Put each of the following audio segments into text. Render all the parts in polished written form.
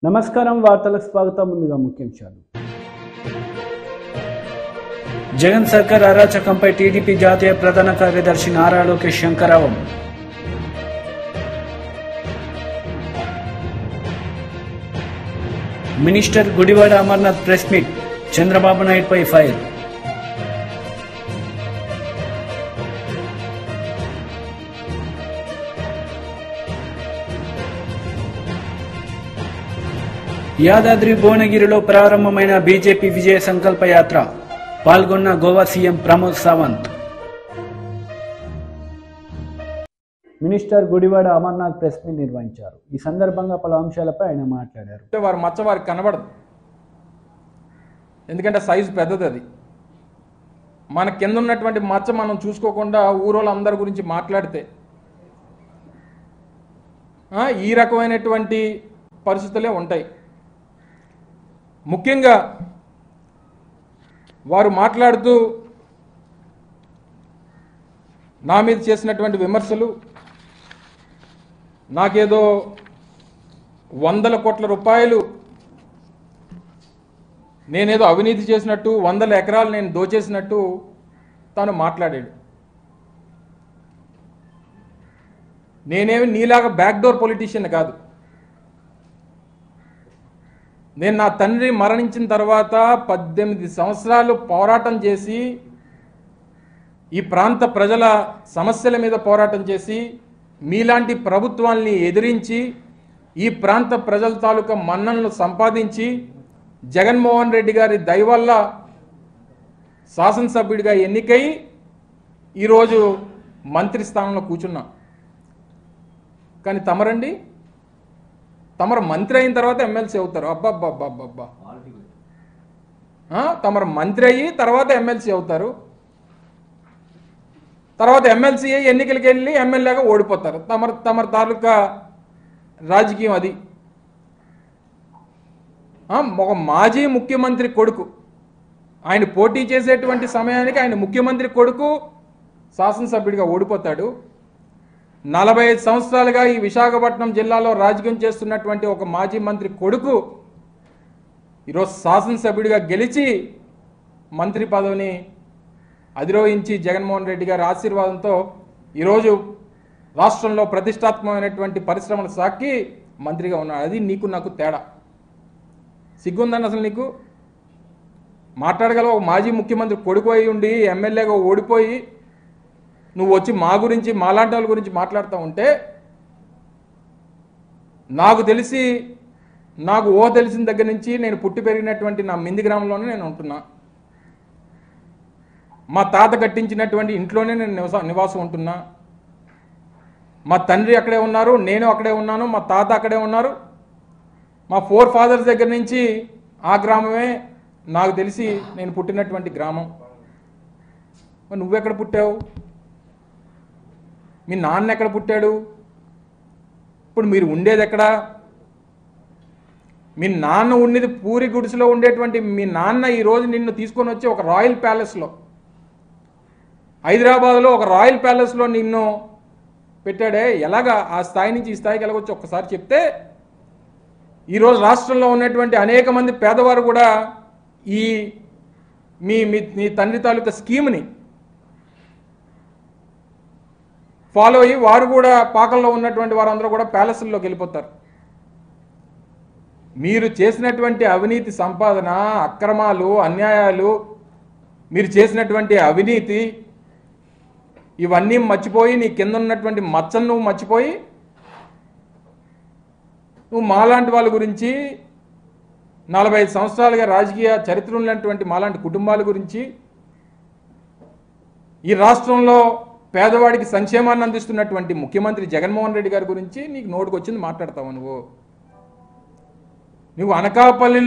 నమస్కారం వార్తలకు స్వాగతం ముందుగా ముఖ్యాంశాలు జగన్ సర్కార్ అరాచకంపై టీడీపీ జాతీయ ప్రధాన కార్యదర్శి నారా లోకేష్ శంకరరావు minister Gudivada Amarnath press meet Chandrababu నాయుడుపై ఫైర్ యాదాద్రి భువనగిరిలో ప్రారంభమైన బీజేపీ విజయ సంకల్ప యాత్ర పాల్గొన్న Goa CM Pramod Sawant. Minister Gudivada Amarnath press meet నిర్వహించారు. ఈ సందర్భంగా పలు అంశాలపై ఆయన మాట్లాడారు. వారి మచ్చ వారికి కనబడదు, ఎందుకంటే సైజు పెద్దది. అది మన కింద ఉన్నటువంటి మచ్చ మనం చూసుకోకుండా ఊరోళ్ళందరి గురించి మాట్లాడితే ఈ రకమైనటువంటి పరిస్థితులే ఉంటాయి. ముఖ్యంగా వారు మాట్లాడుతూ నా మీద చేసినటువంటి విమర్శలు, నాకేదో 100 కోట్ల రూపాయలు నేనేదో అవినీతి చేసినట్టు, 100 ఎకరాలు నేను దోచేసినట్టు తాను మాట్లాడాడు. నేనేమి నీలాగా బ్యాక్డోర్ పొలిటీషియన్ కాదు. నేను నా తండ్రి మరణించిన తర్వాత 18 సంవత్సరాలు పోరాటం చేసి ఈ ప్రాంత ప్రజల సమస్యల మీద పోరాటం చేసి మీలాంటి ప్రభుత్వాల్ని ఎదిరించి ఈ ప్రాంత ప్రజల తాలూకా మన్ననలు సంపాదించి జగన్మోహన్ రెడ్డి గారి దయ వల్ల శాసనసభ్యుడిగా ఎన్నికై ఈరోజు మంత్రి స్థానంలో కూర్చున్నా. కానీ తమరండి, తమరు మంత్రి అయిన తర్వాత ఎమ్మెల్సీ అవుతారు. అబ్బబ్బబ్బబ్బబ్బా, తమరు మంత్రి అయ్యి తర్వాత ఎమ్మెల్సీ అవుతారు. తర్వాత ఎమ్మెల్సీ అయ్యి ఎన్నికలకి వెళ్ళి ఎమ్మెల్యేగా ఓడిపోతారు. తమర తాలూకా రాజకీయం అది. ఒక మాజీ ముఖ్యమంత్రి కొడుకు, ఆయన పోటీ చేసేటువంటి సమయానికి ఆయన ముఖ్యమంత్రి కొడుకు శాసనసభ్యుడిగా ఓడిపోతాడు. 45 సంవత్సరాలుగా ఈ విశాఖపట్నం జిల్లాలో రాజకీయం చేస్తున్నటువంటి ఒక మాజీ మంత్రి కొడుకు ఈరోజు శాసనసభ్యుడిగా గెలిచి మంత్రి పదవిని అధిరోహించి జగన్మోహన్ రెడ్డి గారి ఆశీర్వాదంతో ఈరోజు రాష్ట్రంలో ప్రతిష్టాత్మకమైనటువంటి పరిశ్రమల శాఖకి మంత్రిగా ఉన్నాడు. అది నీకు నాకు తేడా. సిగ్గుందని అసలు నీకు మాట్లాడగలవు? ఒక మాజీ ముఖ్యమంత్రి కొడుకు అయి ఉండి ఎమ్మెల్యేగా ఓడిపోయి నువ్వు వచ్చి మా గురించి, మాలాంటి వాళ్ళ గురించి మాట్లాడుతూ ఉంటే, నాకు తెలిసిన దగ్గర నుంచి నేను పుట్టి పెరిగినటువంటి నా మింది గ్రామంలోనే నేను ఉంటున్నా. మా తాత కట్టించినటువంటి ఇంట్లోనే నేను నివాసం ఉంటున్నా. మా తండ్రి అక్కడే ఉన్నారు, నేను అక్కడే ఉన్నాను, మా తాత అక్కడే ఉన్నారు. మా 4 ఫాదర్స్ దగ్గర నుంచి ఆ గ్రామమే నాకు తెలిసి నేను పుట్టినటువంటి గ్రామం. నువ్వెక్కడ పుట్టావు? మీ నాన్న ఎక్కడ పుట్టాడు? ఇప్పుడు మీరు ఉండేది ఎక్కడా? మీ నాన్న ఉండేది పూరి గుడిసెలో ఉండేటువంటి మీ నాన్న ఈరోజు నిన్ను తీసుకొని వచ్చి ఒక రాయల్ ప్యాలెస్లో, హైదరాబాద్లో ఒక రాయల్ ప్యాలెస్లో నిన్ను పెట్టాడే. ఎలాగా ఆ స్థాయి నుంచి ఈ స్థాయికి వెళ్ళవచ్చు ఒక్కసారి చెప్తే, ఈరోజు రాష్ట్రంలో ఉన్నటువంటి అనేక మంది పేదవారు కూడా ఈ మీ తండ్రి తాలూకా స్కీమ్ని ఫాలో అయ్యి వారు కూడా పాకల్లో ఉన్నటువంటి వారందరూ కూడా ప్యాలెస్ల్లోకి వెళ్ళిపోతారు. మీరు చేసినటువంటి అవినీతి సంపాదన, అక్రమాలు, అన్యాయాలు, మీరు చేసినటువంటి అవినీతి ఇవన్నీ మర్చిపోయి, నీ కింద ఉన్నటువంటి మచ్చను నువ్వు మర్చిపోయి, నువ్వు మాలాంటి వాళ్ళ గురించి, 45 సంవత్సరాలుగా రాజకీయ చరిత్ర ఉన్నటువంటి మాలాంటి కుటుంబాల గురించి, ఈ రాష్ట్రంలో పేదవాడికి సంక్షేమాన్ని అందిస్తున్నటువంటి ముఖ్యమంత్రి జగన్మోహన్ రెడ్డి గారి గురించి నీకు నోటికి వచ్చింది మాట్లాడతావు. నువ్వు అనకాపల్లి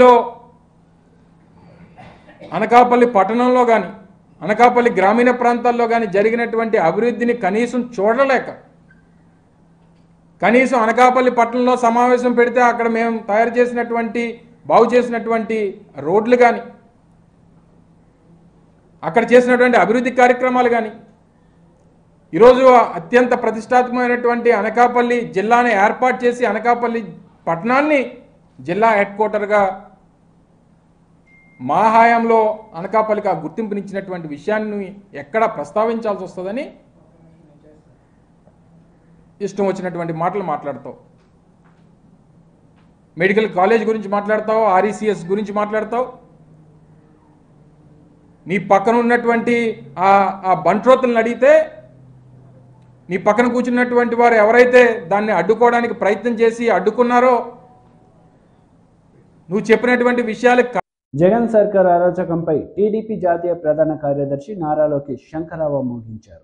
పట్టణంలో కానీ, అనకాపల్లి గ్రామీణ ప్రాంతాల్లో కానీ జరిగినటువంటి అభివృద్ధిని కనీసం చూడలేక, కనీసం అనకాపల్లి పట్టణంలో సమావేశం పెడితే అక్కడ మేము తయారు చేసినటువంటి, బాగు చేసినటువంటి రోడ్లు కానీ, అక్కడ చేసినటువంటి అభివృద్ధి కార్యక్రమాలు కానీ, ఈరోజు అత్యంత ప్రతిష్టాత్మకమైనటువంటి అనకాపల్లి జిల్లాని ఏర్పాటు చేసి అనకాపల్లి పట్టణాన్ని జిల్లా హెడ్ క్వార్టర్గా మా హయాంలో అనకాపల్లికి ఆ గుర్తింపునిచ్చినటువంటి విషయాన్ని ఎక్కడా ప్రస్తావించాల్సి వస్తుందని ఇష్టం వచ్చినటువంటి మాటలు మాట్లాడతావు. మెడికల్ కాలేజ్ గురించి మాట్లాడతావు, ఆర్ఈసీఎస్ గురించి మాట్లాడతావు. నీ పక్కన ఉన్నటువంటి ఆ బంట్రోతులను అడిగితే నీ పక్కన కూర్చున్నటువంటి వారు ఎవరైతే దాన్ని అడ్డుకోవడానికి ప్రయత్నం చేసి అడ్డుకున్నారో నువ్వు చెప్పినటువంటి విషయాలు జగన్ సర్కార్ అరాచకంపై టీడీపీ జాతీయ ప్రధాన కార్యదర్శి నారా లోకేష్ శంకరావం మోగించారు.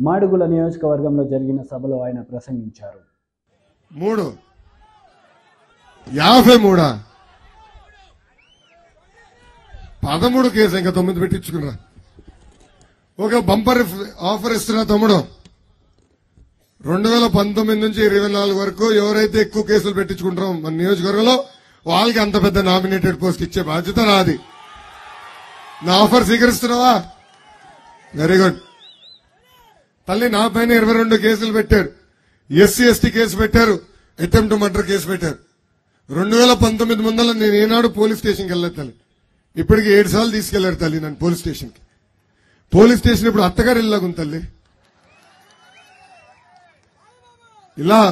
మాడుగుల నియోజకవర్గంలో జరిగిన సభలో ఆయన ప్రసంగించారు. 53 13 కేసు ఇంకా 9 పెట్టించుకున్నా. ఒక బంపర్ ఆఫర్ ఇస్తున్నా తమ్ముడు. 2019 నుంచి 24 వరకు ఎవరైతే ఎక్కువ కేసులు పెట్టించుకుంటారో మన నియోజకవర్గంలో వాళ్ళకి అంత పెద్ద నామినేటెడ్ పోస్ట్ ఇచ్చే బాధ్యత నాది. నా ఆఫర్ స్వీకరిస్తున్నావా? Very good. తల్లి నా పైన 22 కేసులు పెట్టారు. ఎస్సీ ఎస్టీ కేసు పెట్టారు, అటెంప్ట్ మర్డర్ కేసు పెట్టారు. 2019 ముందర నేను ఏనాడు పోలీస్ స్టేషన్కి వెళ్ళలేదు తల్లి. ఇప్పటికి 7 సార్లు తీసుకెళ్లారు తల్లి నన్ను పోలీస్ స్టేషన్కి. పోలీస్ స్టేషన్ ఇప్పుడు అత్తగారు ఇల్లాగుంది తల్లి. ఇలా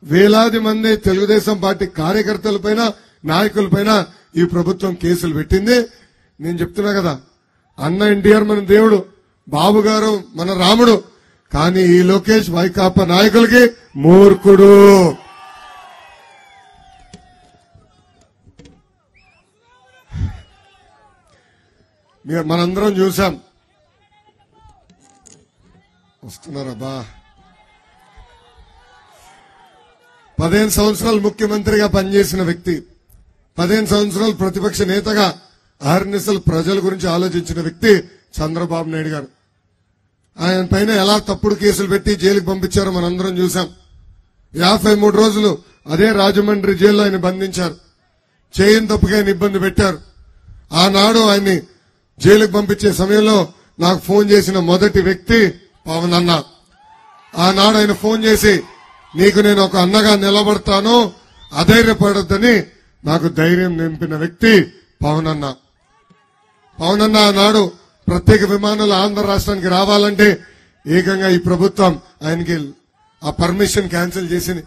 వేలాది మంది తెలుగుదేశం పార్టీ కార్యకర్తలపైన నాయకులపైన ఈ ప్రభుత్వం కేసులు పెట్టింది. నేను చెప్తున్నా కదా, అన్న ఎన్టీఆర్ మన దేవుడు, బాబు గారు మన రాముడు, కానీ ఈ లోకేష్ వైకాపా నాయకులకి మూర్ఖుడు. మనందరం చూసాం. వస్తున్నారబ్బా. 15 సంవత్సరాలు ముఖ్యమంత్రిగా పనిచేసిన వ్యక్తి, 15 సంవత్సరాలు ప్రతిపక్ష నేతగా ఆర్ఎన్ఎస్ఎల్ ప్రజల గురించి ఆలోచించిన వ్యక్తి చంద్రబాబు నాయుడు గారు. ఆయన పైన ఎలా తప్పుడు కేసులు పెట్టి జైలుకు పంపించారో మనందరం చూసాం. 53 రోజులు అదే రాజమండ్రి జైల్లో ఆయన బంధించారు. చేయని తప్పుగా ఆయన ఇబ్బంది పెట్టారు. ఆనాడు ఆయన్ని జైలుకు పంపించే సమయంలో నాకు ఫోన్ చేసిన మొదటి వ్యక్తి పవన్ అన్న. ఆనాడు ఆయన ఫోన్ చేసి, నీకు నేను ఒక అన్నగా నిలబడతాను, అధైర్యపడొద్దని నాకు ధైర్యం నింపిన వ్యక్తి పవన్ అన్న. పవన్ అన్న ఆనాడు ప్రత్యేక విమానాలు ఆంధ్ర రాష్ట్రానికి రావాలంటే ఏకంగా ఈ ప్రభుత్వం ఆయనకి ఆ పర్మిషన్ క్యాన్సిల్ చేసింది.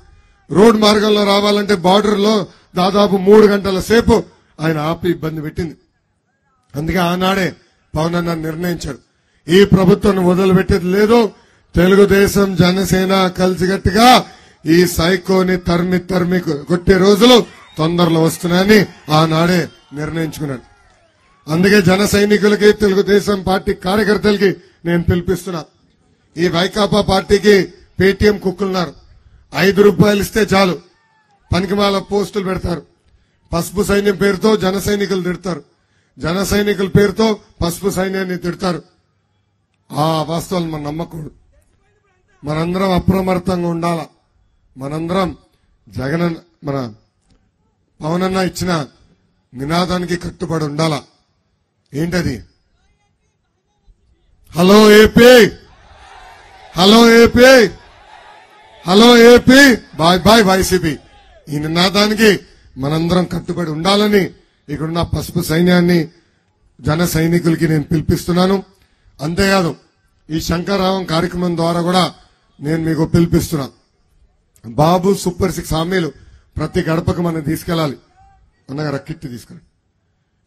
రోడ్ మార్గంలో రావాలంటే బార్డర్ లో దాదాపు 3 గంటల సేపు ఆయన ఆపి ఇబ్బంది పెట్టింది. అందుకే ఆనాడే పవన్ అన్న నిర్ణయించాడు, ఈ ప్రభుత్వాన్ని వదిలిపెట్టేది లేదు, తెలుగుదేశం జనసేన కలిసిగట్టుగా ఈ సైకోని తరిమి కొట్టే రోజులు తొందరలో వస్తున్నాయని ఆనాడే నిర్ణయించుకున్నాడు. అందుకే జన సైనికులకి, తెలుగుదేశం పార్టీ కార్యకర్తలకి నేను పిలిపిస్తున్నా. ఈ వైకాపా పార్టీకి పేటీఎం కుక్కులున్నారు. 5 రూపాయలు ఇస్తే చాలు పనికిమాల పోస్టులు పెడతారు. పసుపు సైన్యం పేరుతో జన సైనికులు తిడతారు, జన సైనికుల పేరుతో పసుపు సైన్యాన్ని తిడతారు. ఆ వాస్తవాలు మనం నమ్మకూడదు. మనందరం అప్రమత్తంగా ఉండాలా. మనందరం మన పవన్ అన్న ఇచ్చిన నినాదానికి కట్టుబడి ఉండాలా. ఏంటది? Hello AP, hello AP, hello AP, bye bye YCP. ఈ నినాదానికి మనందరం కట్టుబడి ఉండాలని ఇక్కడున్న పసుపు సైన్యాన్ని, జన సైనికులకి నేను పిలిపిస్తున్నాను. అంతేకాదు ఈ శంకరరావం కార్యక్రమం ద్వారా కూడా నేను మీకు పిలిపిస్తున్నా. బాబు సూపర్ 6 హామీలు ప్రతి గడపకు మనం తీసుకెళ్లాలి. అన్నగారు కిట్ తీసుకురండి.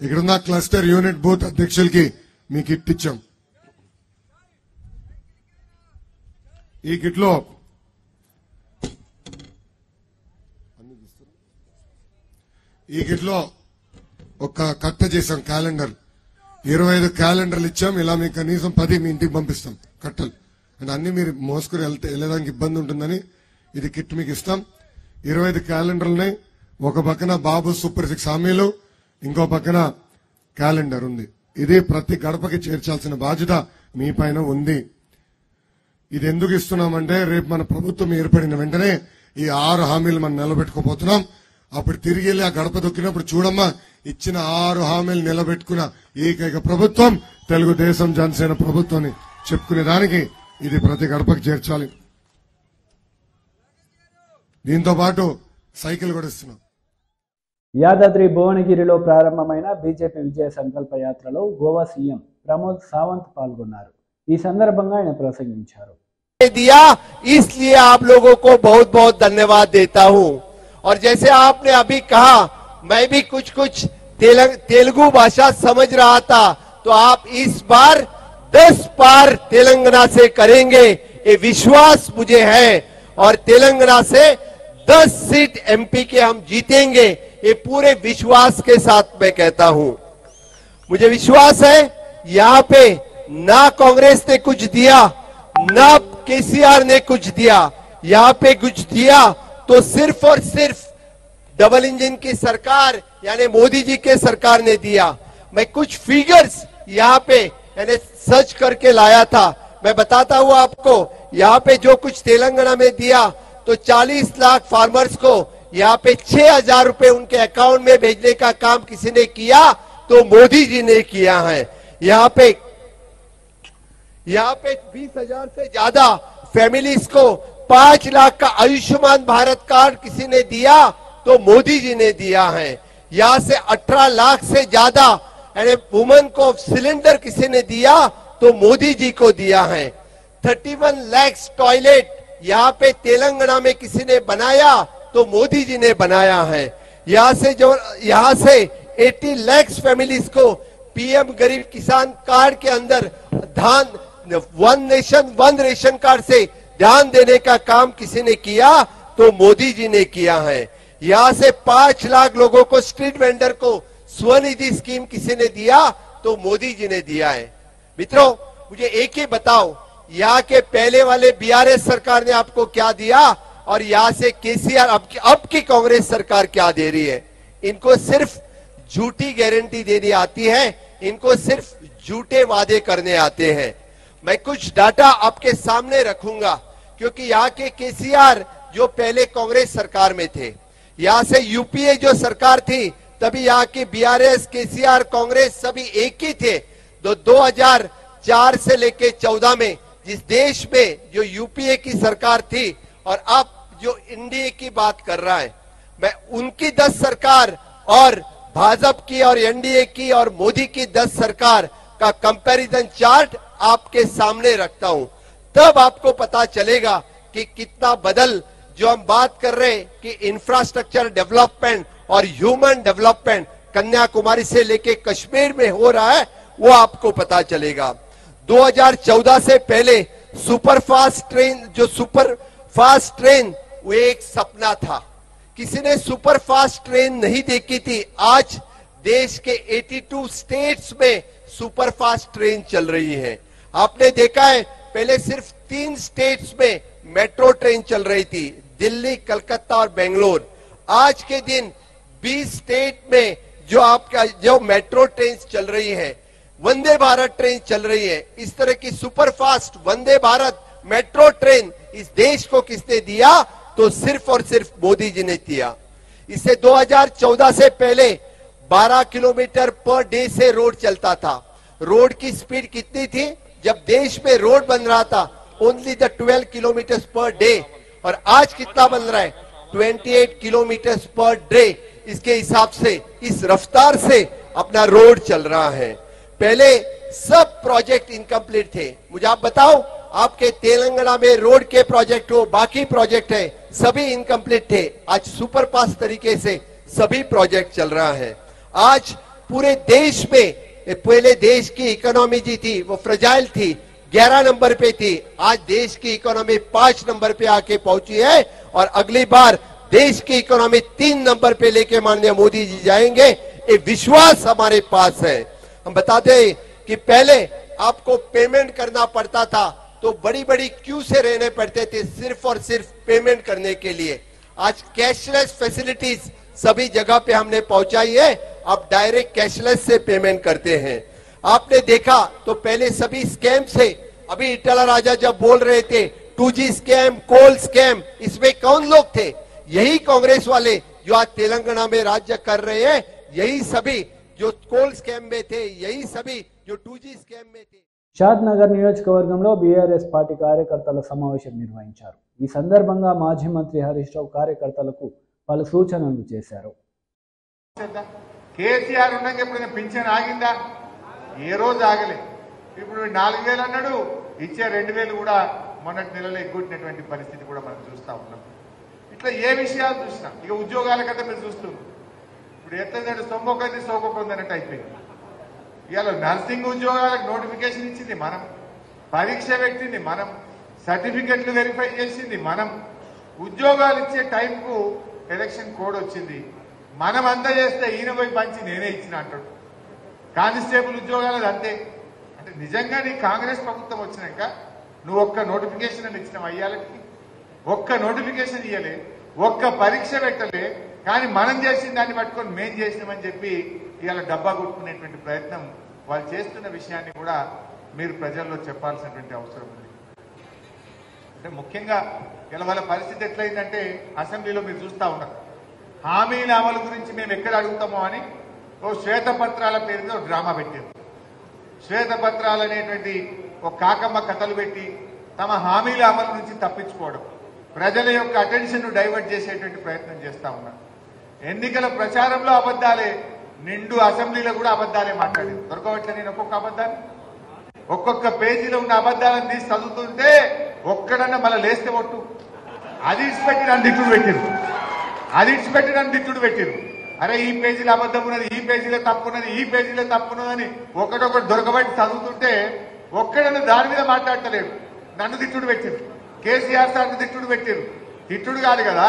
ఇక్కడున్న క్లస్టర్ యూనిట్ బూత్ అధ్యక్షులకి మీ కిట్ ఇచ్చాం. ఈ కిట్ లో ఒక కట్ట చేశాం క్యాలెండర్. 25 క్యాలెండర్లు ఇచ్చాం. ఇలా మీకు కనీసం 10 మీ ఇంటికి పంపిస్తాం కట్టలు. అంటే అన్ని మీరు మోసుకుని వెళ్ళడానికి ఇబ్బంది ఉంటుందని ఇది కిట్ మీకు ఇస్తాం. 25 క్యాలెండర్లని ఒక పక్కన బాబు సూపర్ 6 హామీలు, ఇంకో పక్కన క్యాలెండర్ ఉంది. ఇది ప్రతి గడపకి చేర్చాల్సిన బాధ్యత మీ పైన ఉంది. ఇది ఎందుకు ఇస్తున్నామంటే రేపు మన ప్రభుత్వం ఏర్పడిన వెంటనే ఈ 6 హామీలు మనం నిలబెట్టుకోబోతున్నాం. అప్పుడు తిరిగి వెళ్ళి ఆ గడప దొక్కినప్పుడు చూడమ్మా, ఇచ్చిన 6 హామీలు నిలబెట్టుకున్న ఏకైక ప్రభుత్వం తెలుగుదేశం జనసేన ప్రభుత్వాన్ని చెప్పుకునే దానికి ఇది ప్రతి గడపకి చేర్చాలి. దీంతో పాటు సైకిల్ కూడా ఇస్తున్నాం. యాదాద్రి భువనగిరిలో ప్రారంభమైన బీజేపీ విజయ సంకల్ప యాత్రలో గోవా సీఎం ప్రమోద్ సావంత్ పాల్గొన్నారు। ఈ సందర్భంగా ఆయన ప్రసంగించారు। दिया इसलिए आप लोगों को बहुत बहुत धन्यवाद देता हूं। और जैसे आपने अभी कहा, मैं भी कुछ तेलुगु भाषा समझ रहा था, तो आप इस बार 10 पार तेलंगाना से करेंगे, ये विश्वास मुझे है। और तेलंगाना से 10 सीट एमपी के हम जीतेंगे, ये पूरे विश्वास के साथ मैं कहता हूं। मुझे विश्वास है यहाँ पे ना कांग्रेस ने कुछ दिया, ना केसीआर ने कुछ दिया, यहाँ पे कुछ दिया तो सिर्फ और सिर्फ डबल इंजन की सरकार यानी मोदी जी के सरकार ने दिया। मैं कुछ फिगर्स यहाँ पे मैंने सर्च करके लाया था, मैं बताता हूँ आपको। यहाँ पे जो कुछ तेलंगाना में दिया तो 40 लाख फार्मर्स को यहाँ पे 6,000 रुपए उनके अकाउंट में भेजने का काम किसी ने किया तो मोदी जी ने किया है। यहाँ पे 20,000 से ज्यादा फैमिलीज को 5 लाख का आयुष्मान भारत कार्ड किसी ने दिया तो मोदी जी ने दिया है। यहाँ से 18 लाख से ज्यादा यानी वुमेन को सिलेंडर किसी ने दिया तो मोदी जी को दिया है। 31 लाख टॉयलेट यहाँ पे तेलंगाना में किसी ने बनाया तो मोदी जी ने बनाया है। यहाँ से 80 लाख फैमिलीज को पीएम गरीब किसान कार्ड के अंदर धान 1 नेशन 1 रेशन कार्ड से ध्यान देने का काम किसी ने किया तो मोदी जी ने किया है। यहाँ से 5 लाख लोगों को स्ट्रीट वेंडर को स्वनिधि स्कीम किसी ने दिया तो मोदी जी ने दिया है। मित्रों, मुझे एक ही बताओ, यहाँ के पहले वाले बीआरएस सरकार ने आपको क्या दिया और यहाँ से केसीआर अब की कांग्रेस सरकार क्या दे रही है? इनको सिर्फ झूठी गारंटी देनी आती है, इनको सिर्फ झूठे वादे करने आते हैं। मैं कुछ डाटा आपके सामने रखूंगा, क्योंकि यहाँ के केसीआर जो पहले कांग्रेस सरकार में थे, यहाँ से यूपीए जो सरकार थी तभी यहाँ के बीआरएस केसीआर कांग्रेस सभी एक ही थे। 2004 से लेके 14 में जिस देश में जो यूपीए की सरकार थी और अब जो एनडीए की बात कर रहा है, मैं उनकी 10 सरकार और भाजपा की और एनडीए की और मोदी की 10 सरकार का कंपैरिजन चार्ट आपके सामने रखता हूं, तब आपको पता चलेगा कि कितना बदल जो हम बात कर रहे हैं कि इंफ्रास्ट्रक्चर डेवलपमेंट और ह्यूमन डेवलपमेंट कन्याकुमारी से लेके कश्मीर में हो रहा है, वो आपको पता चलेगा। 2014 से पहले सुपर फास्ट ट्रेन वो एक सपना था, किसी ने सुपर फास्ट ट्रेन नहीं देखी थी। आज देश के 82 स्टेट्स में सुपर फास्ट ट्रेन चल रही है। आपने देखा है पहले सिर्फ 3 स्टेट्स में मेट्रो ट्रेन चल रही थी, दिल्ली, कलकत्ता और बेंगलोर। आज के दिन 20 स्टेट में जो मेट्रो ट्रेन चल रही है, वंदे भारत ट्रेन चल रही है। इस तरह की super fast Vande Bharat metro train इस देश को किसने दिया तो सिर्फ और सिर्फ मोदी जी ने दिया। इससे 2014 से पहले 12 किलोमीटर पर डे से रोड चलता था। रोड की स्पीड कितनी थी जब देश में रोड बन रहा था? Only 12 kilometre per day. और आज कितना बन रहा है? 28 किलोमीटर पर डे। इसके हिसाब से इस रफ्तार से अपना रोड चल रहा है। पहले सब प्रोजेक्ट इनकम्प्लीट थे। मुझे आप बताओ, आपके तेलंगाना में रोड के प्रोजेक्ट हो, बाकी प्रोजेक्ट है, सभी इनकम्प्लीट थे। आज सुपर फास्ट तरीके से सभी प्रोजेक्ट चल रहा है। आज पूरे देश में पहले देश की इकोनॉमी जी थी वो फ्रजाइल थी, 11 नंबर पे थी। आज देश की इकोनॉमी 5 नंबर पे आके पहुंची है और अगली बार देश की इकोनॉमी 3 नंबर पे लेके माननीय मोदी जी जाएंगे, ये विश्वास हमारे पास है। हम बताते हैं कि पहले आपको पेमेंट करना पड़ता था तो बड़ी बड़ी क्यू से रहने पड़ते थे सिर्फ और सिर्फ पेमेंट करने के लिए। आज कैशलेस फैसिलिटीज सभी जगह पे हमने पहुंचाई है, आप डायरेक्ट कैशलेस से पेमेंट करते हैं। आपने देखा तो पहले सभी स्कैम से, अभी इटाला राजा जब बोल रहे थे 2G स्कैम, कोल स्कैम, इसमें कौन लोग थे? यही कांग्रेस वाले जो आज तेलंगाना में राज्य कर रहे हैं, यही सभी जो कोल स्कैम में थे, यही सभी जो 2G स्कैम में थे। షాద్నగర్ నియోజకవర్గంలో బీఆర్ఎస్ పార్టీ కార్యకర్తల సమావేశం నిర్వహించారు। ఈ సందర్భంగా మాజీ మంత్రి హరీష్ రావు కార్యకర్తలకు పలు సూచనలు చేశారు। కేసీఆర్ ఉండగా ఎప్పుడైనా పింఛన్ ఆగిందా? ఏ రోజు ఆగలే. ఇప్పుడు 4,000 అన్నాడు, ఇచ్చే 2,000 కూడా మొన్నటి నెలలో ఎగ్గొట్టినటువంటి పరిస్థితి కూడా మనం చూస్తా ఉన్నాం. ఇట్లా ఏ విషయాలు చూసినా ఇక ఉద్యోగాల కదా మీరు చూస్తున్నాం. ఇప్పుడు ఎట్లయితే సొమ్మొకంది సోకొకంది అన్నట్టు అయిపోయింది. ఇవాళ నర్సింగ్ ఉద్యోగాలకు నోటిఫికేషన్ ఇచ్చింది మనం, పరీక్ష పెట్టింది మనం, సర్టిఫికెట్లు వెరిఫై చేసింది మనం, ఉద్యోగాలు ఇచ్చే టైంకు ఎలక్షన్ కోడ్ వచ్చింది. మనం అందజేస్తే ఈయన పోయి పంచి నేనే ఇచ్చిన అంటాడు. కానిస్టేబుల్ ఉద్యోగాలు అంతే. అంటే నిజంగా నీ కాంగ్రెస్ ప్రభుత్వం వచ్చినాక నువ్వు ఒక్క నోటిఫికేషన్ అని ఇచ్చినావు, అయ్యాలకి ఒక్క నోటిఫికేషన్ ఇవ్వలే, ఒక్క పరీక్ష పెట్టలే. కానీ మనం చేసిన దాన్ని పట్టుకొని మేం చేసినామని చెప్పి ఇవాళ డబ్బా కొట్టుకునేటువంటి ప్రయత్నం వాళ్ళు చేస్తున్న విషయాన్ని కూడా మీరు ప్రజల్లో చెప్పాల్సినటువంటి అవసరం ఉంది. అంటే ముఖ్యంగా ఇలా వాళ్ళ పరిస్థితి ఎట్లయిందంటే అసెంబ్లీలో మీరు చూస్తా ఉన్నారు, హామీల అమలు గురించి మేము ఎక్కడ అడుగుతామో అని ఓ శ్వేతపత్రాల పేరుతో డ్రామా పెట్టారు. శ్వేతపత్రాలు అనేటువంటి ఒక కాకమ్మ కథలు పెట్టి తమ హామీల అమలు నుంచి తప్పించుకోవడం, ప్రజల యొక్క అటెన్షన్ డైవర్ట్ చేసేటువంటి ప్రయత్నం చేస్తా ఉన్నారు. ఎన్నికల ప్రచారంలో అబద్దాలే, నిండు అసెంబ్లీలో కూడా అబద్దాలే మాట్లాడారు. దొరకవట్లే నేను ఒక్కొక్క పేజీలో ఉన్న అబద్దాలను తీసి చదువుతుంటే ఒక్కడన్నా మళ్ళీ లేస్తే ఒట్టు అది ఇచ్చిపెట్టి నన్ను దిట్టుడు పెట్టిరు. అరే ఈ పేజీలో అబద్ధం ఉన్నది, ఈ పేజీలో తప్పున్నది, ఈ పేజీలో తప్పున్నదని ఒకటొకటి దొరకబట్టి చదువుతుంటే ఒక్కడన్నా దాని మీద మాట్లాడతలేడు. నన్ను తిట్టుడు పెట్టిరు, కేసీఆర్ సార్ని తిట్టుడు పెట్టిరు. తిట్టుడు కాదు కదా,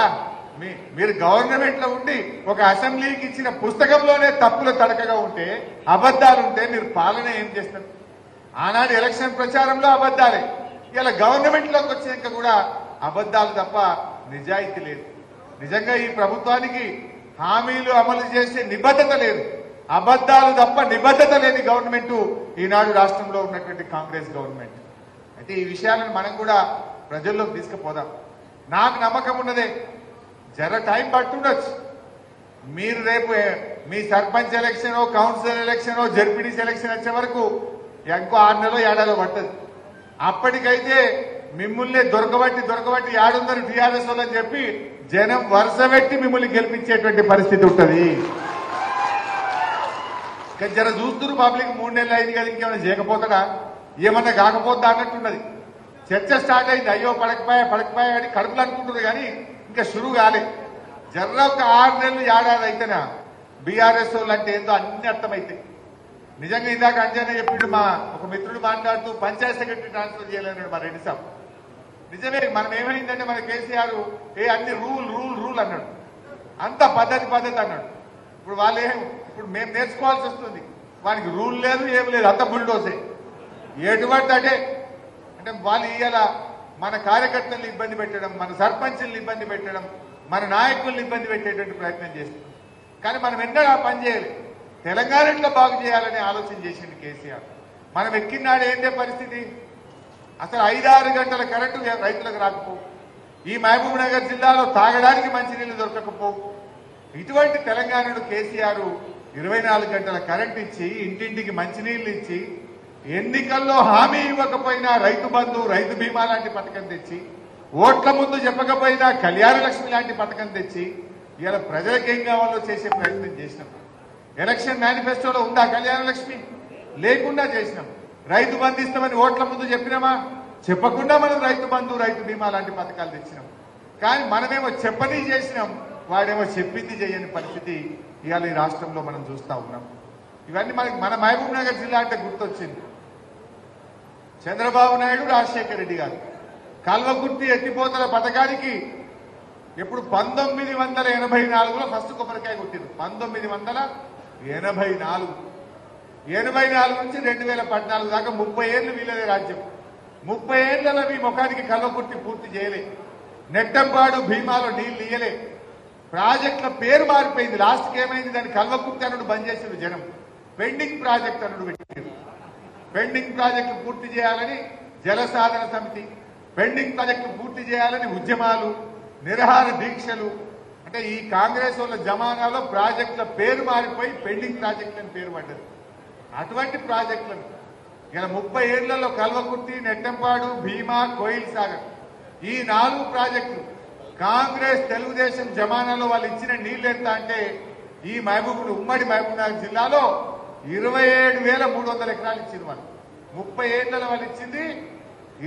మీరు గవర్నమెంట్ లో ఉండి ఒక అసెంబ్లీకి ఇచ్చిన పుస్తకంలోనే తప్పుల తడకగా ఉంటే, అబద్దాలు ఉంటే మీరు పాలన ఏం చేస్తారు? ఆనాడు ఎలక్షన్ ప్రచారంలో అబద్దాలే, ఇలా గవర్నమెంట్ లోకి వచ్చాక కూడా అబద్దాలు తప్ప నిజాయితీ లేదు. నిజంగా ఈ ప్రభుత్వానికి హామీలు అమలు చేసే నిబద్ధత లేదు, అబద్దాలు తప్ప నిబద్ధత లేని గవర్నమెంట్ ఈనాడు రాష్ట్రంలో ఉన్నటువంటి కాంగ్రెస్ గవర్నమెంట్. అయితే ఈ విషయాలను మనం కూడా ప్రజల్లోకి తీసుకుపోదాం. నాకు నమ్మకం ఉన్నదే, జర టైం పట్టుండొచ్చు. మీరు రేపు మీ sarpanch election, councillor election, ZPTC election వచ్చే వరకు ఇంకో 6 నెలలో 7 నెలలో పడుతుంది. అప్పటికైతే మిమ్మల్ని దొరకబట్టి ఆడుందరు టీఆర్ఎస్ వాళ్ళని చెప్పి జనం వరుస పెట్టి మిమ్మల్ని గెలిపించేటువంటి పరిస్థితి ఉంటుంది. జర చూస్తున్నారు పబ్లిక్ 3 నెలలు అయింది కదా, ఇంకేమైనా చేయకపోతాడా, ఏమన్నా కాకపోద్దా అన్నట్టున్నది. చర్చ స్టార్ట్ అయింది, అయ్యో పడకపోయా అని కడుపులు అనుకుంటున్నారు కానీ ఇంకా షురు కాలే. జర్ర ఒక 6 నెలలు ఏడాది అయితేనా బీఆర్ఎస్ వాళ్ళు అంటే ఏందో అన్ని అర్థమైతాయి. నిజంగా ఇందాక అంజనే చెప్పిండు, మా ఒక మిత్రుడు మాట్లాడుతూ పంచాయత్ సెక్రటరీ ట్రాన్స్ఫర్ చేయలేన్నాడు మా రెడ్డి సాబ్. నిజమే, మనం ఏమైందంటే మన కేసీఆర్ అన్ని రూల్ అన్నాడు, అంత పద్ధతి అన్నాడు. ఇప్పుడు మేము నేర్చుకోవాల్సి వస్తుంది. వానికి రూల్ లేదు, ఏం లేదు, అంత బుల్డోసే ఎటువంటి అంటే వాళ్ళు ఇవాళ మన కార్యకర్తలను ఇబ్బంది పెట్టడం, మన సర్పంచులను ఇబ్బంది పెట్టడం, మన నాయకులను ఇబ్బంది పెట్టేటువంటి ప్రయత్నం చేస్తున్నాం. కానీ మనం ఎన్నడూ ఆ పని చేయాలి, తెలంగాణ ఎట్లా బాగు చేయాలని ఆలోచన చేసింది కేసీఆర్. మనం ఎక్కినాడు ఏంటే పరిస్థితి, అసలు 5-6 గంటల కరెంటు రైతులకు రాకపోవు, ఈ మహబూబ్ నగర్ జిల్లాలో తాగడానికి మంచినీళ్లు దొరకకపోవు. ఇటువంటి తెలంగాణను కేసీఆర్ 24 గంటల కరెంట్ ఇచ్చి, ఇంటింటికి మంచినీళ్లు ఇచ్చి, ఎన్నికల్లో హామీ ఇవ్వకపోయినా రైతు బంధు, రైతు బీమా లాంటి పథకం తెచ్చి, ఓట్ల ముందు చెప్పకపోయినా కళ్యాణ లక్ష్మి లాంటి పథకం తెచ్చి ఇలా ప్రజలకు ఏం కావాలో చేసే ప్రయత్నం చేసినాం. ఎలక్షన్ మేనిఫెస్టోలో ఉందా కళ్యాణ లక్ష్మి? లేకుండా చేసినాం. రైతు బంధు ఇస్తామని ఓట్ల ముందు చెప్పినామా? చెప్పకుండా మనం రైతు బంధు, రైతు బీమా లాంటి పథకాలు తెచ్చినాం. కానీ మనమేమో చెప్పని చేసినాం, వాడేమో చెప్పింది చేయని పరిస్థితి ఇవాళ ఈ రాష్ట్రంలో మనం చూస్తా ఉన్నాం. ఇవన్నీ మన మహబూబ్ నగర్ జిల్లా అంటే గుర్తొచ్చింది. చంద్రబాబు నాయుడు, రాజశేఖర రెడ్డి గారు కల్వకుర్తి ఎత్తిపోతల పథకానికి ఎప్పుడు 1984లో ఫస్ట్ కొబ్బరికాయ కొట్టింది. 1984 నుంచి 2014 దాకా 30 ఏళ్లు వీళ్ళదే రాజ్యం. 30 ఏళ్లలో మీ ముఖానికి కల్వకుర్తి పూర్తి చేయలే, నెట్టంపాడు భీమాలో నీళ్లు ఇయ్యలే, ప్రాజెక్టుల పేరు మారిపోయింది. లాస్ట్కి ఏమైంది, దాన్ని కల్వకుర్తి అనుడు బంద్ చేసిన జనం పెండింగ్ ప్రాజెక్ట్ అనుడు పెట్టారు. పెండింగ్ ప్రాజెక్టులు పూర్తి చేయాలని జలసాధన సమితి, పెండింగ్ ప్రాజెక్టులు పూర్తి చేయాలని ఉద్యమాలు, నిరహార దీక్షలు. అంటే ఈ కాంగ్రెస్ వాళ్ళ జమానాలో ప్రాజెక్టుల పేరు మారిపోయి పెండింగ్ ప్రాజెక్టులని పేరు పడ్డది. అటువంటి ప్రాజెక్టులను ఇలా 30 ఏళ్లలో కల్వకుర్తి, నెట్టంపాడు, భీమా, కోయిల్ సాగర్ ఈ 4 ప్రాజెక్టులు కాంగ్రెస్ తెలుగుదేశం జమానాలో వాళ్ళు ఇచ్చిన నీళ్లు ఎంత అంటే ఈ ఉమ్మడి మహబూబ్నగర్ జిల్లాలో 27,300 ఎకరాలు ఇచ్చింది వాళ్ళు. 30 ఏళ్లలో వాళ్ళు ఇచ్చింది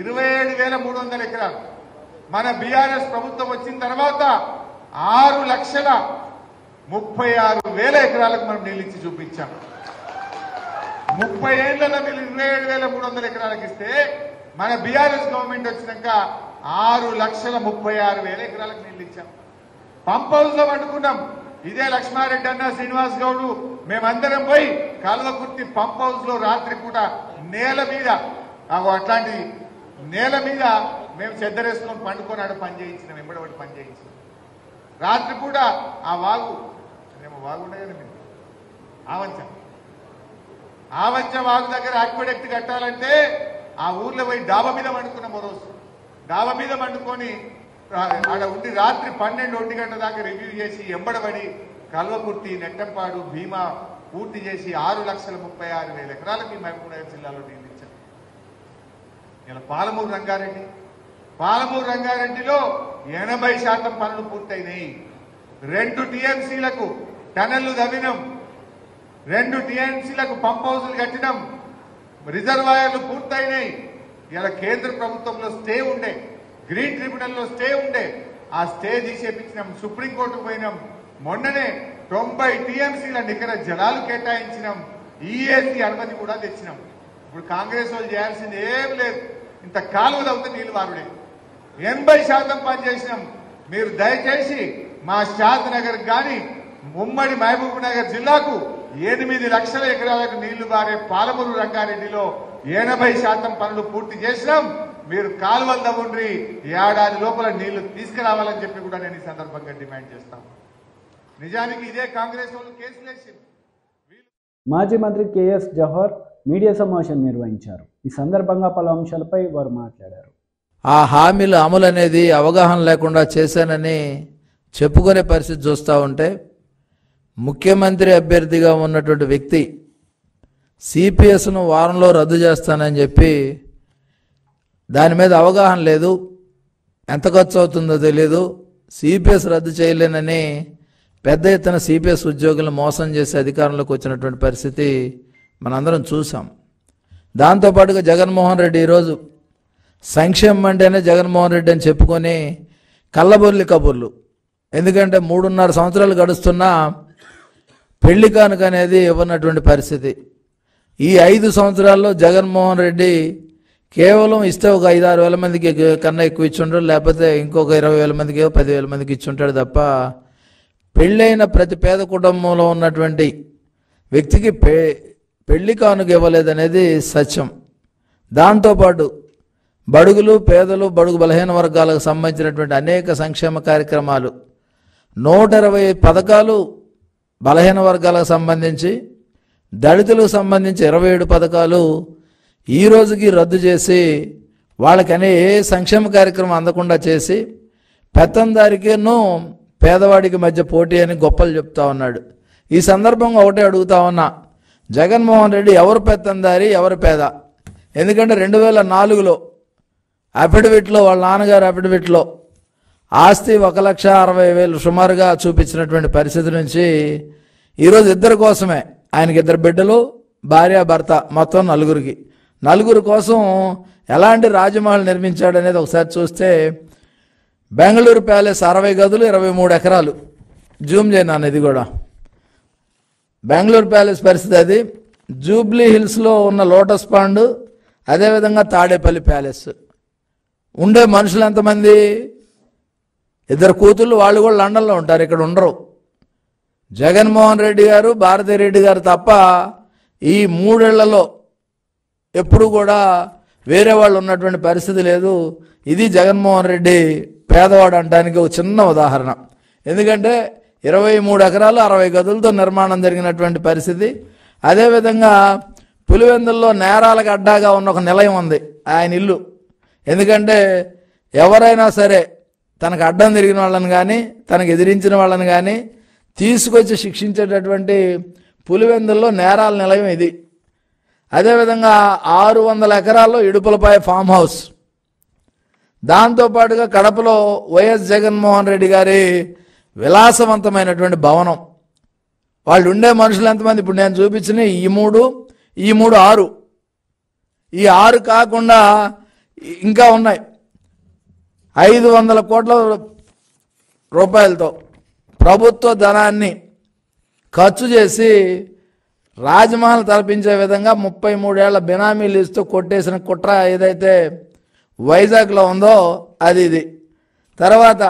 27,300 ఎకరాలు. మన బీఆర్ఎస్ ప్రభుత్వం వచ్చిన తర్వాత 6,36,000 ఎకరాలకు మనం నీళ్ళు ఇచ్చి చూపించాం. 30 ఏళ్లలో మీరు 27,300 ఎకరాలకు ఇస్తే మన బీఆర్ఎస్ గవర్నమెంట్ వచ్చినాక 6,36,000 ఎకరాలకు నీళ్ళు ఇచ్చాం. పంప్ హౌస్ లో పట్టుకున్నాం. ఇదే లక్ష్మారెడ్డి అన్న, శ్రీనివాస్ గౌడ్ మేమందరం పోయి కల్వకుర్తి పంప్ హౌస్ లో రాత్రి పూట నేల మీద అట్లాంటి నేల మీద మేము చెద్దరేసుకొని పండుకొని ఆడ పని చేయించినాం. ఎంబడబడి పని చేయించినాం. రాత్రి పూట ఆ వాగు ఉండే కదా మీరు ఆవంచ వాగు దగ్గర ఆక్విడెక్ట్ కట్టాలంటే ఆ ఊర్లో పోయి డాబా మీద పండుకున్నాం. ఓ రోజు డాబా మీద పండుకొని ఆడ ఉండి రాత్రి 12-1 గంటల దాకా రివ్యూ చేసి ఎంబడబడి కల్వకుర్తి, నెట్టంపాడు, భీమా పూర్తి చేసి 6,36,000 ఎకరాలకి మహబూబ్నగర్ జిల్లాలో నీళ్ళు ఇచ్చారు. ఇలా పాలమూరు రంగారెడ్డిలో 80% పనులు పూర్తయినాయి. 2 టీఎంసీలకు టనళ్లు తవ్వినాం. 2 టీఎంసీలకు పంప్ హౌసులు కట్టినాం. రిజర్వాయర్లు పూర్తయినాయి. ఇలా కేంద్ర ప్రభుత్వంలో స్టే ఉండే, గ్రీన్ ట్రిబ్యునల్లో స్టే ఉండే, ఆ స్టే తీసేపించినాం. సుప్రీంకోర్టుకు పోయినాం. మొన్ననే 90 టీఎంసీల నికర జలాలు కేటాయించినాం. ఈఏసీ అనుమతి కూడా తెచ్చినాం. ఇప్పుడు కాంగ్రెస్ వాళ్ళు చేయాల్సింది ఏం లేదు. ఇంత కాలువలు అవుతే నీళ్లు వారుడే. 80% పని చేసినాం. మీరు దయచేసి మా షాద్ నగర్ కానీ ఉమ్మడి మహబూబ్ నగర్ జిల్లాకు 8 లక్షల ఎకరాలకు నీళ్లు బారే పాలమూరు రంగారెడ్డిలో 80% పనులు పూర్తి చేసినాం. మీరు కాలువలు తవ్వండి, ఏడాది లోపల నీళ్లు తీసుకురావాలని చెప్పి కూడా నేను ఈ సందర్భంగా డిమాండ్ చేస్తాను. నిజానికి ఇదే కాంగ్రెస్ వాళ్ళు కేసులు వేసింది. మాజీ మంత్రి కేఎస్ జవహర్ మీడియా సమావేశం నిర్వహించారు. ఈ సందర్భంగా పలు అంశాలపై వారు మాట్లాడారు. ఆ హామీల అమలు అనేది అవగాహన లేకుండా చేశానని చెప్పుకునే పరిస్థితి చూస్తూ ఉంటే, ముఖ్యమంత్రి అభ్యర్థిగా ఉన్నటువంటి వ్యక్తి సిపిఎస్ను వారంలో రద్దు చేస్తానని చెప్పి దాని మీద అవగాహన లేదు, ఎంత ఖర్చు అవుతుందో తెలియదు, సిపిఎస్ రద్దు చేయలేనని పెద్ద ఎత్తున సిపిఎస్ ఉద్యోగులను మోసం చేసి అధికారంలోకి వచ్చినటువంటి పరిస్థితి మనందరం చూసాం. దాంతోపాటుగా జగన్మోహన్ రెడ్డి ఈరోజు సంక్షేమం అంటేనే జగన్మోహన్ రెడ్డి అని చెప్పుకొని కళ్ళబొల్లి కబుర్లు. ఎందుకంటే 3.5 సంవత్సరాలు గడుస్తున్నా పెళ్లి కానుక అనేది ఇవ్వనటువంటి పరిస్థితి. ఈ 5 సంవత్సరాల్లో జగన్మోహన్ రెడ్డి కేవలం ఇస్తే ఒక 5-6 వేల మందికి కన్నా ఎక్కువ ఇచ్చుంటాడు, లేకపోతే ఇంకొక 20,000 మందికి 10,000 మందికి ఇచ్చుంటాడు తప్ప పెళ్ళైన ప్రతి పేద కుటుంబంలో ఉన్నటువంటి వ్యక్తికి పెళ్లి కానుక ఇవ్వలేదనేది సత్యం. దాంతోపాటు బడుగులు, పేదలు, బడుగు బలహీన వర్గాలకు సంబంధించినటువంటి అనేక సంక్షేమ కార్యక్రమాలు 120 పథకాలు బలహీన వర్గాలకు సంబంధించి, దళితులకు సంబంధించి 27 పథకాలు ఈ రోజుకి రద్దు చేసి వాళ్ళకనే ఏ సంక్షేమ కార్యక్రమం అందకుండా చేసి పెత్తందారికిను పేదవాడికి మధ్య పోటీ అని గొప్పలు చెప్తా ఉన్నాడు. ఈ సందర్భంగా ఒకటే అడుగుతా ఉన్నా, జగన్మోహన్ రెడ్డి ఎవరు పెత్తందారి, ఎవరు పేద? ఎందుకంటే 2004లో అఫిడవిట్లో, వాళ్ళ నాన్నగారు అఫిడవిట్లో ఆస్తి 1,60,000 సుమారుగా చూపించినటువంటి పరిస్థితి నుంచి ఈరోజు ఇద్దరి కోసమే, ఆయనకి 2 బిడ్డలు, భార్య, భర్త, మొత్తం 4 కోసం ఎలాంటి రాజమహల్ నిర్మించాడు అనేది ఒకసారి చూస్తే, బెంగళూరు ప్యాలెస్ 60 గదులు 23 ఎకరాలు. జూమ్ చేయను, ఇది కూడా బెంగళూరు ప్యాలెస్ పరిస్థితి అది. జూబ్లీ హిల్స్లో ఉన్న లోటస్ పాండ్, అదేవిధంగా తాడేపల్లి ప్యాలెస్. ఉండే మనుషులు ఎంతమంది? 2 కూతుళ్ళు, వాళ్ళు కూడా లండన్లో ఉంటారు, ఇక్కడ ఉండరు. జగన్మోహన్ రెడ్డి గారు, భారతిరెడ్డి గారు తప్ప ఈ 3 ఏళ్లలో ఎప్పుడు కూడా వేరే వాళ్ళు ఉన్నటువంటి పరిస్థితి లేదు. ఇది జగన్మోహన్ రెడ్డి పేదవాడు అనడానికి ఒక చిన్న ఉదాహరణ. ఎందుకంటే 23 ఎకరాలు 60 గదులతో నిర్మాణం జరిగినటువంటి పరిస్థితి. అదేవిధంగా పులివెందుల్లో నేరాలకు అడ్డాగా ఉన్న ఒక నిలయం ఉంది, ఆయన ఇల్లు. ఎందుకంటే ఎవరైనా సరే తనకు అడ్డం తిరిగిన వాళ్ళని కానీ, తనకు ఎదిరించిన వాళ్ళని కానీ తీసుకొచ్చి శిక్షించేటటువంటి పులివెందుల్లో నేరాల నిలయం ఇది. అదేవిధంగా 600 ఎకరాల్లో ఇడుపులపై ఫామ్ హౌస్. దాంతోపాటుగా కడపలో వైఎస్ జగన్మోహన్ రెడ్డి గారి విలాసవంతమైనటువంటి భవనం. వాళ్ళు ఉండే మనుషులు ఎంతమంది? ఇప్పుడు నేను చూపించిన ఈ మూడు 6, ఈ 6 కాకుండా ఇంకా ఉన్నాయి. 500 కోట్ల రూపాయలతో ప్రభుత్వ ధనాన్ని ఖర్చు చేసి రాజమహల్ తలపించే విధంగా 33 ఏళ్ల బినామీలు ఇస్తూ కొట్టేసిన కుట్ర ఏదైతే వైజాగ్లో ఉందో అది ఇది. తర్వాత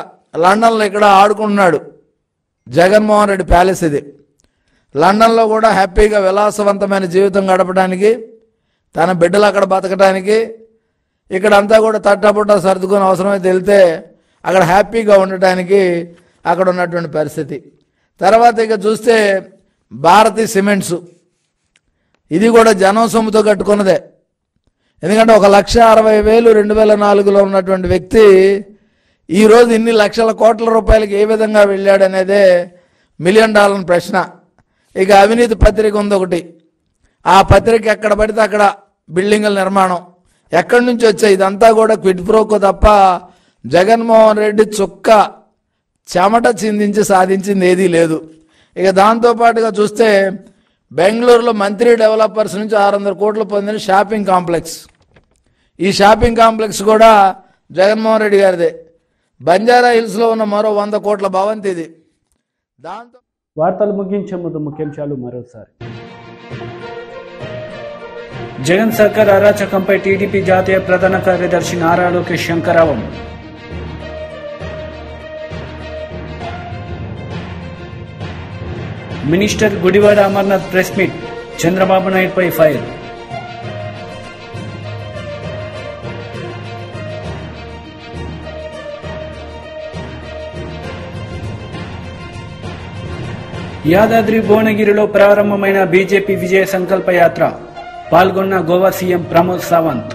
లండన్లో ఇక్కడ ఆడుకుంటున్నాడు జగన్మోహన్ రెడ్డి ప్యాలెస్ ఇది. లండన్లో కూడా హ్యాపీగా విలాసవంతమైన జీవితం గడపడానికి, తన బిడ్డలు అక్కడ బతకడానికి, ఇక్కడంతా కూడా తట్టపుట్ట సర్దుకొని అవసరమైతే వెళ్తే అక్కడ హ్యాపీగా ఉండటానికి అక్కడ ఉన్నటువంటి పరిస్థితి. తర్వాత ఇక చూస్తే భారతీ సిమెంట్స్, ఇది కూడా జనం సొమ్ముతో కట్టుకున్నదే. ఎందుకంటే 1,60,000 2004లో ఉన్నటువంటి వ్యక్తి ఈరోజు ఇన్ని లక్షల కోట్ల రూపాయలకి ఏ విధంగా వెళ్ళాడనేదే $1 మిలియన్ ప్రశ్న. ఇక అవినీతి పత్రిక ఉంది ఒకటి, ఆ పత్రిక ఎక్కడ పడితే అక్కడ బిల్డింగుల నిర్మాణం ఎక్కడి నుంచి వచ్చాయి? ఇదంతా కూడా క్విడ్ ప్రోకో తప్ప జగన్మోహన్ రెడ్డి చుక్క చెమట చిందించి సాధించింది ఏదీ లేదు. ఇక దాంతోపాటుగా చూస్తే బెంగళూరులో మంత్రి డెవలపర్స్ నుంచి 600 కోట్లు పొందిన షాపింగ్ కాంప్లెక్స్, ఈ షాపింగ్ కాంప్లెక్స్ కూడా జగన్మోహన్ రెడ్డి గారిదే. బంజారా హిల్స్లో ఉన్న మరో 100 కోట్ల భవంతి ఇది. దాంతో వార్తలు ముగించే ముందు ముఖ్యాంశాలు మరోసారి. జగన్ సర్కార్ అరాచకంపై టీడీపీ జాతీయ ప్రధాన కార్యదర్శి నారా లోకేష్ శంకరావం. Minister Gudivada Amarnath press meet, Chandrababu నాయుడుపై ఫైర్. యాదాద్రి భువనగిరిలో ప్రారంభమైన బీజేపీ విజయ సంకల్ప యాత్ర, పాల్గొన్న గోవా సీఎం ప్రమోద్ సావంత్.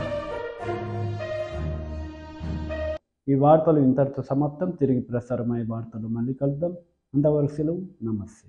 ఈ వార్తలు ఇంతటితో సమాప్తం. తిరిగి ప్రసారమయ్యే వార్తలు మళ్ళీ కలుద్దాం. అంతవరకు సెలవు. నమస్తే.